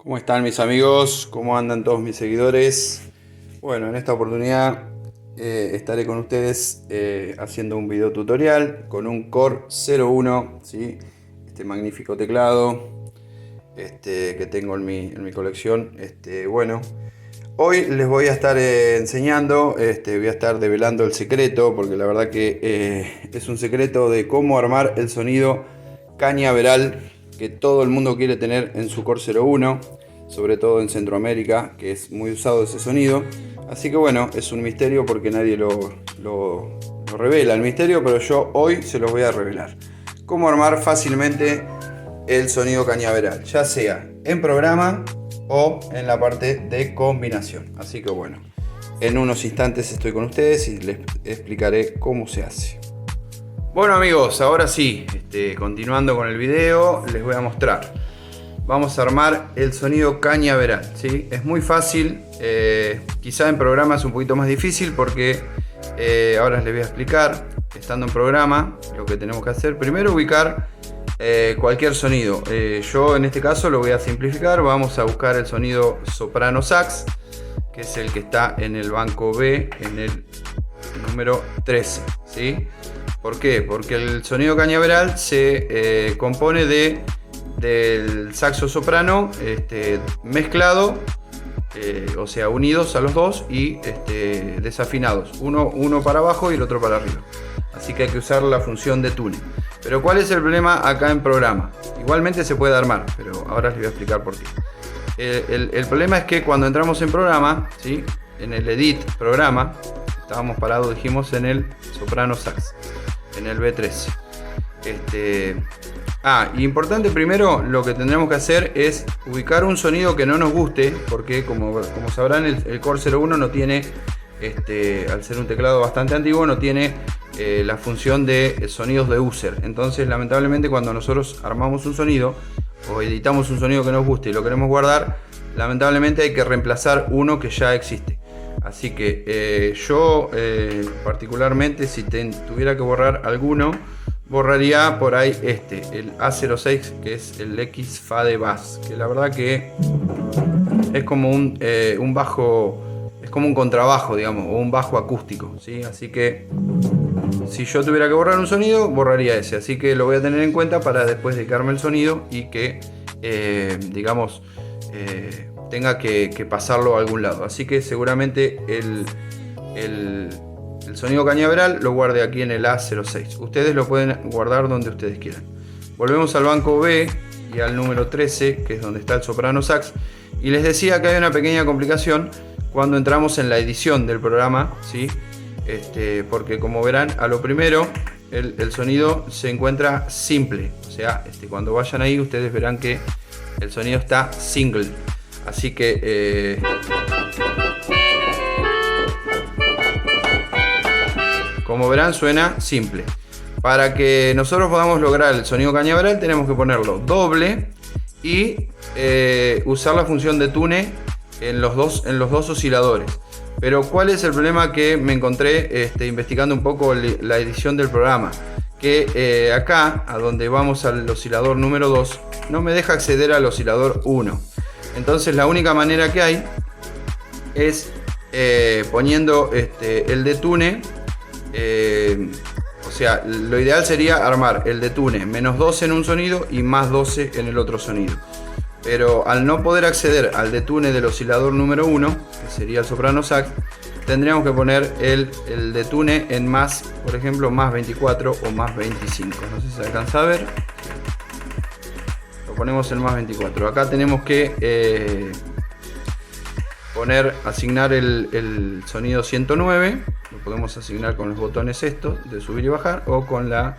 ¿Cómo están mis amigos? ¿Cómo andan todos mis seguidores? Bueno, en esta oportunidad estaré con ustedes haciendo un video tutorial con un Core 01, ¿sí? Este magnífico teclado que tengo en mi colección. Bueno, hoy les voy a estar enseñando, voy a estar develando el secreto, porque la verdad que es un secreto de cómo armar el sonido cañaveral que todo el mundo quiere tener en su Core 01, sobre todo en Centroamérica, que es muy usado ese sonido. Así que bueno, es un misterio porque nadie lo revela el misterio, pero yo hoy se los voy a revelar. Cómo armar fácilmente el sonido cañaveral, ya sea en programa o en la parte de combinación. Así que bueno, en unos instantes estoy con ustedes y les explicaré cómo se hace. Bueno amigos, ahora sí, continuando con el video, les voy a mostrar. Vamos a armar el sonido cañaveral, ¿sí? Es muy fácil, quizá en programa es un poquito más difícil porque ahora les voy a explicar. Estando en programa, lo que tenemos que hacer, primero ubicar cualquier sonido. Yo en este caso lo voy a simplificar, vamos a buscar el sonido soprano sax, que es el que está en el banco B, en el número 13, ¿sí? ¿Por qué? Porque el sonido cañaveral se compone del saxo soprano mezclado, o sea, unidos a los dos y desafinados. Uno para abajo y el otro para arriba. Así que hay que usar la función de tuning. Pero ¿cuál es el problema acá en programa? Igualmente se puede armar, pero ahora les voy a explicar por qué. El problema es que cuando entramos en programa, ¿sí? En el edit programa, estábamos parados, dijimos, en el soprano sax, en el B13. Importante primero, lo que tendremos que hacer es ubicar un sonido que no nos guste, porque como sabrán, el Core 01 no tiene, al ser un teclado bastante antiguo, no tiene la función de sonidos de user. Entonces lamentablemente cuando nosotros armamos un sonido o editamos un sonido que nos guste y lo queremos guardar, lamentablemente hay que reemplazar uno que ya existe. Así que yo particularmente, si tuviera que borrar alguno, borraría por ahí el A06, que es el X Fade Bass, que la verdad que es como un bajo, es como un contrabajo, digamos, o un bajo acústico, ¿sí? Así que si yo tuviera que borrar un sonido, borraría ese. Así que lo voy a tener en cuenta para después dedicarme el sonido y que, digamos, tenga que pasarlo a algún lado. Así que seguramente el sonido cañaveral lo guarde aquí en el A06. Ustedes lo pueden guardar donde ustedes quieran. Volvemos al banco B y al número 13, que es donde está el soprano sax. Y les decía que hay una pequeña complicación cuando entramos en la edición del programa, ¿sí? Porque como verán, a lo primero el sonido se encuentra simple. O sea, cuando vayan ahí ustedes verán que el sonido está single. Así que como verán, suena simple. Para que nosotros podamos lograr el sonido cañaveral tenemos que ponerlo doble y usar la función de tune en los dos osciladores. Pero ¿cuál es el problema que me encontré investigando un poco la edición del programa? Que acá, a donde vamos al oscilador número 2, no me deja acceder al oscilador 1. Entonces la única manera que hay es poniendo el de tune. O sea, lo ideal sería armar el de tune menos 12 en un sonido y más 12 en el otro sonido. Pero al no poder acceder al de tune del oscilador número 1, que sería el soprano sax, tendríamos que poner el de tune en más, por ejemplo, más 24 o más 25. No sé si se alcanza a ver. Lo ponemos en más 24. Acá tenemos que asignar el sonido 109. Lo podemos asignar con los botones estos de subir y bajar, o con la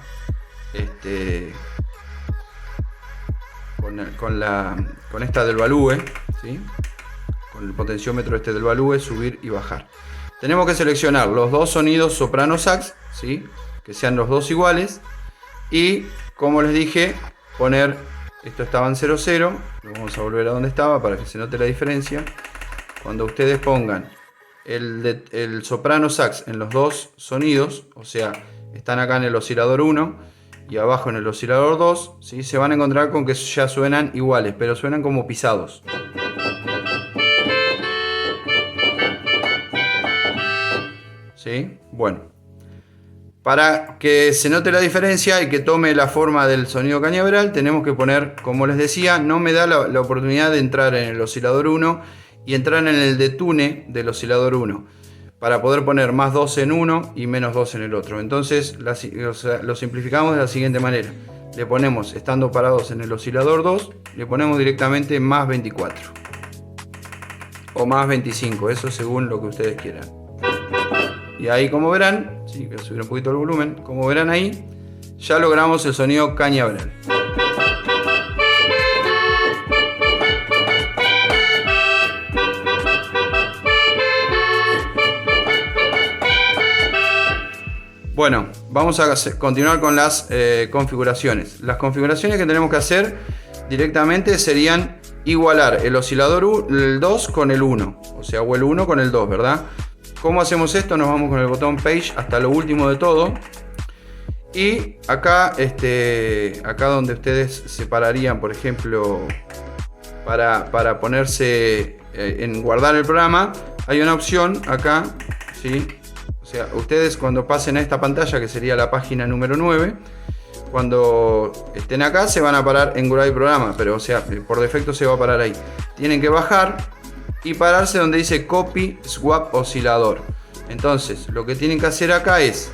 con esta del value, ¿sí? Con el potenciómetro del value, subir y bajar. Tenemos que seleccionar los dos sonidos soprano sax, ¿sí? Que sean los dos iguales, y como les dije, poner, esto estaba en 00, lo vamos a volver a donde estaba para que se note la diferencia. Cuando ustedes pongan el soprano sax en los dos sonidos, o sea, están acá en el oscilador 1 y abajo en el oscilador 2, ¿sí? Se van a encontrar con que ya suenan iguales, pero suenan como pisados. ¿sí? Bueno, para que se note la diferencia y que tome la forma del sonido cañaveral, tenemos que poner, como les decía, no me da la oportunidad de entrar en el oscilador 1 y entrar en el detune del oscilador 1, para poder poner más 2 en uno y menos 2 en el otro. Entonces lo simplificamos de la siguiente manera. Le ponemos, estando parados en el oscilador 2, le ponemos directamente más 24 o más 25, eso según lo que ustedes quieran. Y ahí, como verán, sí, voy a subir un poquito el volumen, como verán ahí, ya logramos el sonido cañaveral. Bueno, vamos a continuar con las configuraciones. Las configuraciones que tenemos que hacer directamente serían igualar el oscilador el 2 con el 1, o sea, o el 1 con el 2, ¿verdad? ¿Cómo hacemos esto? Nos vamos con el botón Page hasta lo último de todo. Y acá, acá donde ustedes separarían, por ejemplo, para ponerse en guardar el programa, hay una opción acá, ¿sí? O sea, ustedes cuando pasen a esta pantalla, que sería la página número 9, cuando estén acá se van a parar en guardar el programa, pero o sea, por defecto se va a parar ahí. Tienen que bajar y pararse donde dice Copy Swap Oscilador. Entonces, lo que tienen que hacer acá es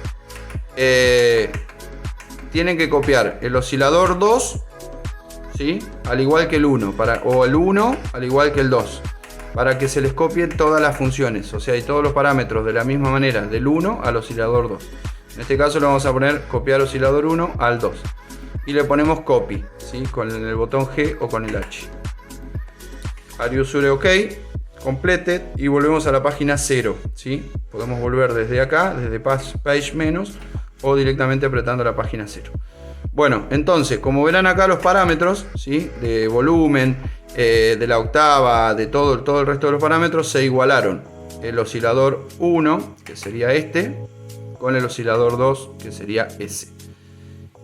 tienen que copiar el oscilador 2, ¿sí? Al igual que el 1, o el 1 al igual que el 2, para que se les copie todas las funciones, o sea, y todos los parámetros de la misma manera, del 1 al oscilador 2. En este caso le vamos a poner copiar oscilador 1 al 2 y le ponemos copy, ¿sí? Con el botón G o con el H. Are you sure? OK, completed, y volvemos a la página 0, ¿sí? Podemos volver desde acá, desde page menos, o directamente apretando la página 0. Bueno, entonces, como verán acá, los parámetros, ¿sí? De volumen, de la octava, de todo el resto de los parámetros se igualaron. El oscilador 1, que sería este, con el oscilador 2, que sería ese.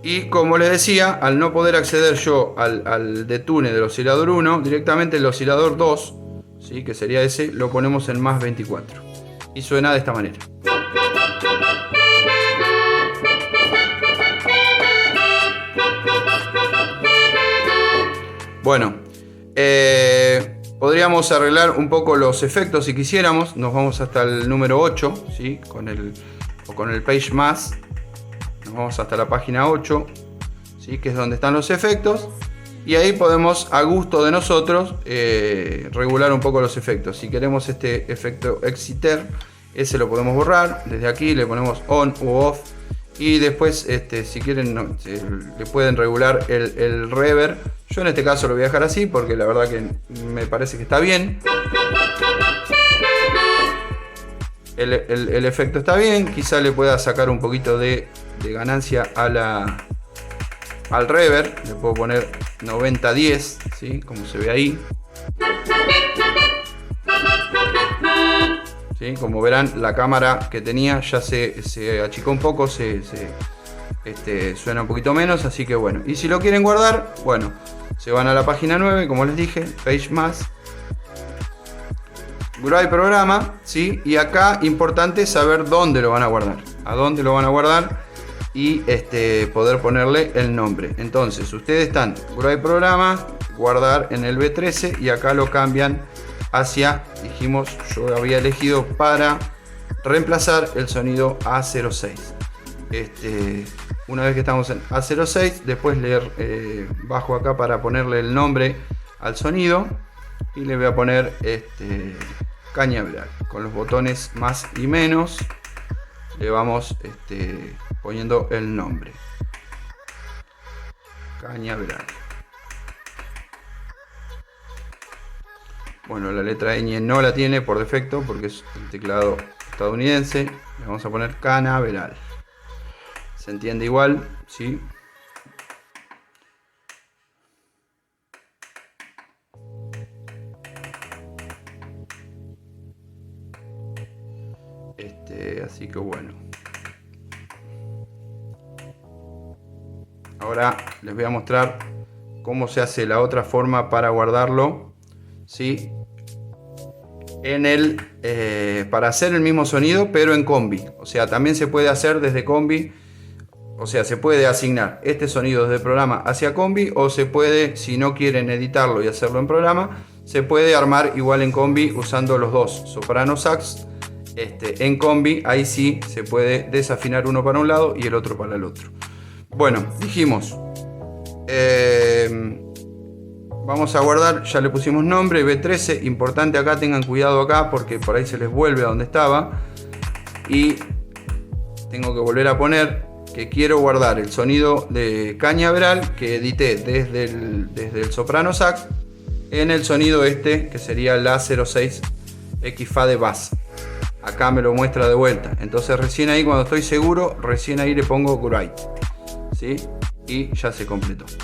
Y como les decía, al no poder acceder yo al detune del oscilador 1, directamente el oscilador 2, ¿sí? Que sería ese, lo ponemos en más 24. Y suena de esta manera. Bueno, podríamos arreglar un poco los efectos si quisiéramos. Nos vamos hasta el número 8, ¿sí? Con el Page más. Nos vamos hasta la página 8, ¿sí? Que es donde están los efectos. Y ahí podemos, a gusto de nosotros, regular un poco los efectos. Si queremos este efecto Exciter, ese lo podemos borrar. Desde aquí le ponemos On u Off. Y después, si quieren, le pueden regular el reverb. Yo en este caso lo voy a dejar así porque la verdad que me parece que está bien. El efecto está bien. Quizá le pueda sacar un poquito de ganancia al reverb. Le puedo poner 90-10, ¿sí? Como se ve ahí. ¿Sí? Como verán, la cámara que tenía ya se achicó un poco, suena un poquito menos, así que bueno. Y si lo quieren guardar, bueno, se van a la página 9, como les dije, Page más, Guardar programa, ¿sí? Y acá importante saber dónde lo van a guardar, a dónde lo van a guardar y poder ponerle el nombre. Entonces, ustedes están Guardar programa, guardar en el B13 y acá lo cambian hacia, dijimos, yo había elegido para reemplazar el sonido A06. Una vez que estamos en A06, después le bajo acá para ponerle el nombre al sonido y le voy a poner cañaveral. Con los botones más y menos le vamos poniendo el nombre cañaveral. Bueno, la letra ñ no la tiene por defecto porque es el teclado estadounidense. Le vamos a poner cañaveral. ¿Se entiende igual? ¿Sí? Así que bueno. Ahora les voy a mostrar cómo se hace la otra forma para guardarlo, ¿sí? para hacer el mismo sonido, pero en combi. O sea, también se puede hacer desde combi. O sea, se puede asignar este sonido desde programa hacia combi, o se puede, si no quieren editarlo y hacerlo en programa, se puede armar igual en combi usando los dos soprano sax. En combi, ahí sí se puede desafinar uno para un lado y el otro para el otro. Bueno, dijimos, vamos a guardar, ya le pusimos nombre, B13, importante acá, tengan cuidado acá porque por ahí se les vuelve a donde estaba. Y tengo que volver a poner que quiero guardar el sonido de cañaveral que edité desde el soprano sax en el sonido que sería la 06 XFA de bass. Acá me lo muestra de vuelta, entonces recién ahí, cuando estoy seguro, recién ahí le pongo write, ¿sí? Y ya se completó, ¿sí?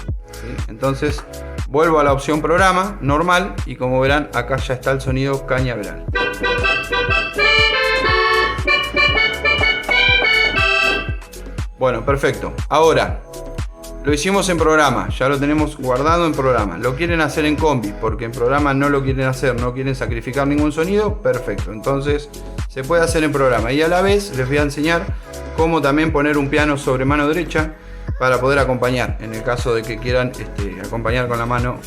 Entonces vuelvo a la opción programa normal y como verán acá ya está el sonido cañaveral. Bueno, perfecto. Ahora, lo hicimos en programa, ya lo tenemos guardado en programa. Lo quieren hacer en combi, porque en programa no lo quieren hacer, no quieren sacrificar ningún sonido, perfecto. Entonces, se puede hacer en programa. Y a la vez les voy a enseñar cómo también poner un piano sobre mano derecha para poder acompañar. En el caso de que quieran acompañar con la mano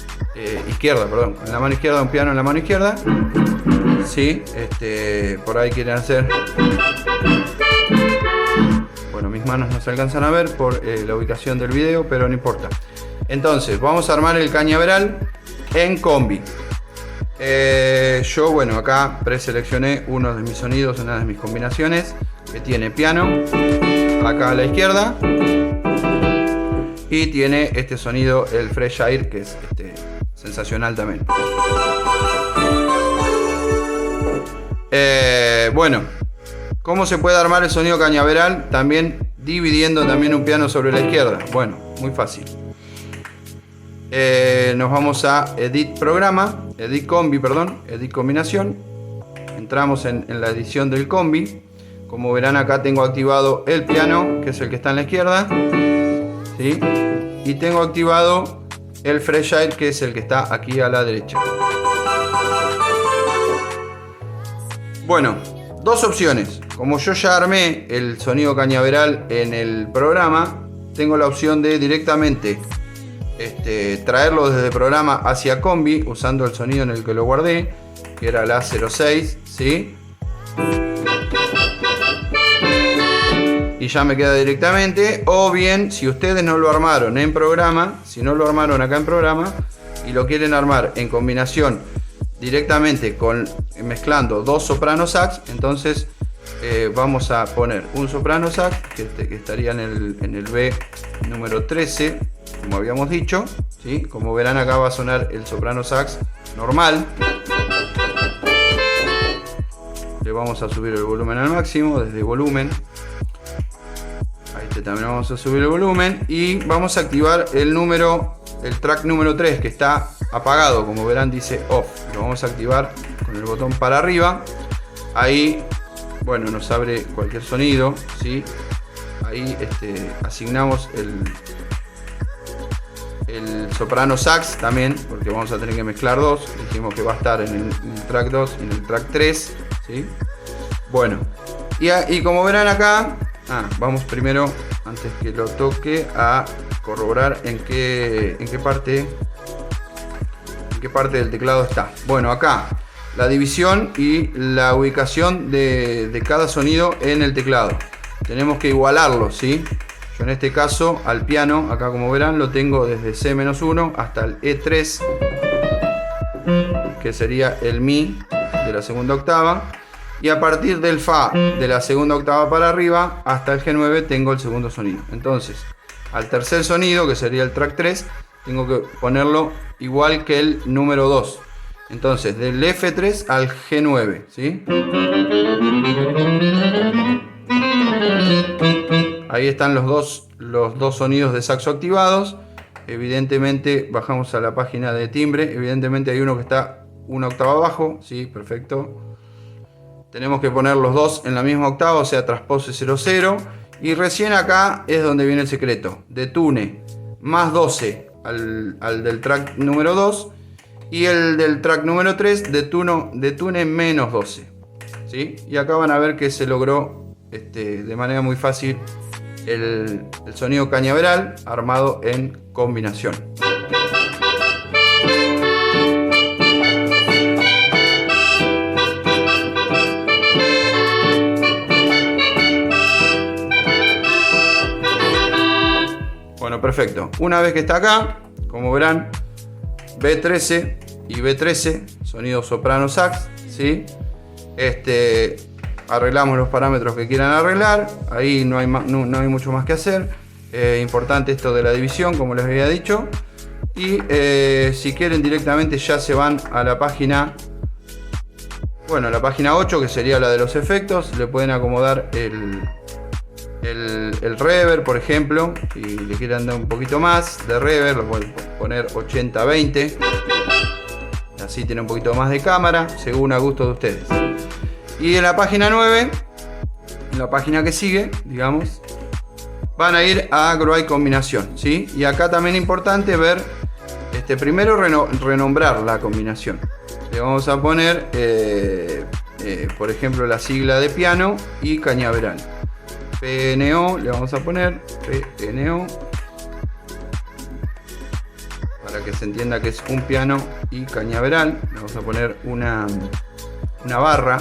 izquierda, perdón. Con la mano izquierda, un piano en la mano izquierda. Sí, por ahí quieren hacer... Bueno, mis manos no se alcanzan a ver por la ubicación del video, pero no importa. Entonces, vamos a armar el cañaveral en combi. Yo, bueno, acá preseleccioné uno de mis sonidos, una de mis combinaciones, que tiene piano, acá a la izquierda, y tiene este sonido, el Fresh Air, que es sensacional también. Bueno, ¿cómo se puede armar el sonido cañaveral? También dividiendo también un piano sobre la izquierda. Bueno, muy fácil. Nos vamos a Edit Programa, Edit Combi, perdón, Edit Combinación. Entramos en la edición del combi. Como verán acá tengo activado el piano, que es el que está en la izquierda, ¿sí? Y tengo activado el Fresh Air, que es el que está aquí a la derecha. Bueno, dos opciones. Como yo ya armé el sonido cañaveral en el programa, tengo la opción de directamente traerlo desde el programa hacia combi usando el sonido en el que lo guardé, que era la 06, ¿sí? Y ya me queda directamente. O bien, si ustedes no lo armaron en programa, si no lo armaron acá en programa y lo quieren armar en combinación directamente mezclando dos soprano sax, entonces vamos a poner un soprano sax que estaría en el B número 13, como habíamos dicho, ¿sí? Como verán acá va a sonar el soprano sax normal. Le vamos a subir el volumen al máximo desde volumen. Ahí también vamos a subir el volumen y vamos a activar el track número 3, que está apagado, como verán dice off. Lo vamos a activar con el botón para arriba. Ahí, bueno, nos abre cualquier sonido, ¿sí? Ahí asignamos el soprano sax también, porque vamos a tener que mezclar dos. Dijimos que va a estar en el track 2 y en el track 3, ¿sí? Bueno, y como verán acá, vamos primero, antes que lo toque, a corroborar en qué parte del teclado está. Bueno, acá la división y la ubicación de cada sonido en el teclado. Tenemos que igualarlo, ¿sí? Yo en este caso al piano, acá como verán, lo tengo desde C-1 hasta el E3, que sería el Mi de la segunda octava. Y a partir del Fa de la segunda octava para arriba hasta el G9 tengo el segundo sonido. Entonces, al tercer sonido, que sería el track 3, tengo que ponerlo igual que el número 2. Entonces, del F3 al G9, ¿sí? Ahí están los dos sonidos de saxo activados. Evidentemente, bajamos a la página de timbre. Evidentemente hay uno que está una octava abajo. Sí, perfecto. Tenemos que poner los dos en la misma octava, o sea, traspose 00. Y recién acá es donde viene el secreto. Detune más 12 al del track número 2. Y el del track número 3, detune menos 12. ¿Sí? Y acá van a ver que se logró de manera muy fácil el sonido cañaveral armado en combinación. Bueno, perfecto. Una vez que está acá, como verán, B13 y B13, sonido soprano sax, ¿sí? Arreglamos los parámetros que quieran arreglar. Ahí no hay mucho más que hacer. Importante esto de la división, como les había dicho. Y si quieren directamente ya se van a la página, bueno, la página 8, que sería la de los efectos. Le pueden acomodar el reverb, por ejemplo, y le quieren dar un poquito más de reverb, lo pueden poner 80-20. Así tiene un poquito más de cámara, según a gusto de ustedes. Y en la página 9, en la página que sigue, digamos, van a ir a Groove combinación, ¿sí? Y acá también es importante ver, primero renombrar la combinación. Le vamos a poner, por ejemplo, la sigla de piano y cañaveral. PNO, le vamos a poner PNO, para que se entienda que es un piano y cañaveral. Le vamos a poner una barra,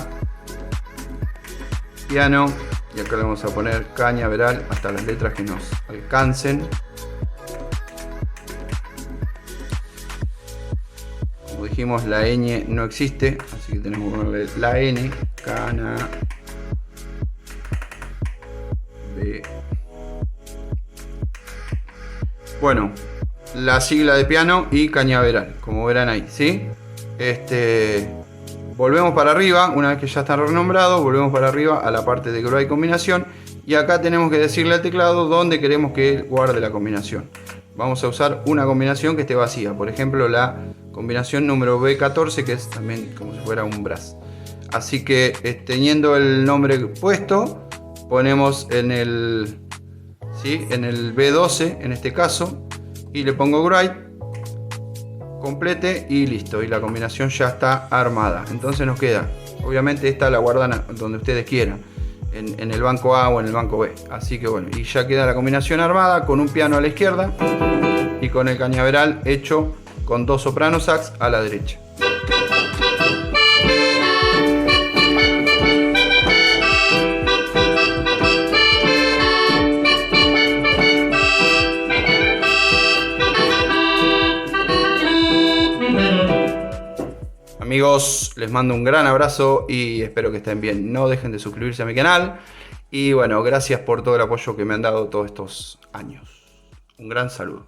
piano, y acá le vamos a poner cañaveral hasta las letras que nos alcancen. Como dijimos, la ñ no existe, así que tenemos que ponerle la n, cana, b. Bueno, la sigla de piano y cañaveral, como verán ahí, ¿sí? Volvemos para arriba, una vez que ya está renombrado, volvemos para arriba a la parte de Groove combinación. Y acá tenemos que decirle al teclado dónde queremos que guarde la combinación. Vamos a usar una combinación que esté vacía. Por ejemplo, la combinación número B14, que es también como si fuera un brass. Así que teniendo el nombre puesto, ponemos en el B12, en este caso, y le pongo Groove, complete y listo, y la combinación ya está armada. Entonces nos queda, obviamente esta la guardan donde ustedes quieran, en el banco A o en el banco B. Así que bueno, y ya queda la combinación armada con un piano a la izquierda y con el cañaveral hecho con 2 soprano sax a la derecha. Amigos, les mando un gran abrazo y espero que estén bien. No dejen de suscribirse a mi canal. Y bueno, gracias por todo el apoyo que me han dado todos estos años. Un gran saludo.